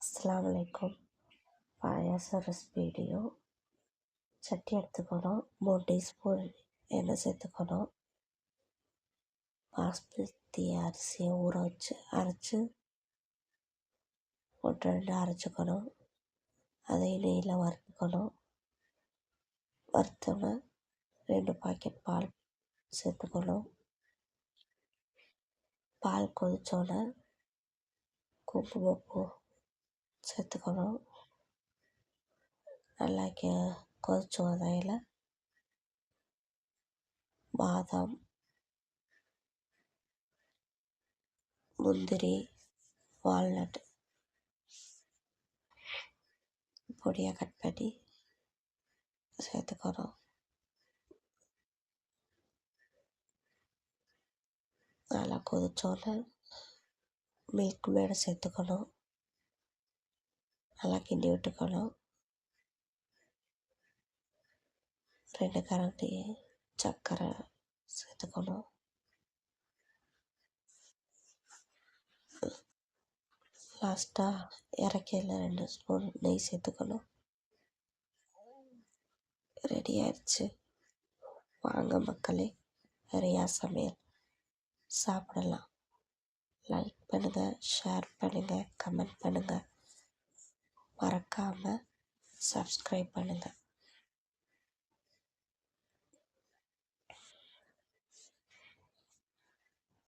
அஸ்ஸலாமு அலைக்கும். பாயாசம் recipe video. சட்டி எடுத்துக்கணும். 3 டீஸ்பூன் எண்ணெய் சேர்த்துக்கணும். பாஸ்மதி அரிசியை ஊற வச்சு அரைச்சி 1-2 அரைச்சிக்கணும். அதை நெய்யில் வறுத்துக்கணும். வறுத்தோன்னே 2 பாக்கெட் பால் சேர்த்துக்கணும். பால் கொதித்தோன்னே குங்குமப்பூ சேர்த்துக்கணும். நல்லா கொதிச்சு வதையில் பாதாம், முந்திரி, வால்நட் பொடியாக கட் பண்ணி சேர்த்துக்கணும். நல்லா கொதிச்சோன்னே மில்க் மேடை சேர்த்துக்கணும். நல்லா கிண்டி விட்டுக்கணும். 2 கரண்டி சர்க்கரை சேர்த்துக்கணும். லாஸ்ட்டாக இறக்கையில் 2 ஸ்பூன் நெய் சேர்த்துக்கணும். ரெடி ஆயிடுச்சு. வாங்க மக்களே, ரியா சமையல் சாப்பிடலாம். லைக் பண்ணுங்கள், ஷேர் பண்ணுங்கள், கமெண்ட் பண்ணுங்கள். மறக்காமல் சப்ஸ்கிரைப் பண்ணுங்கள்.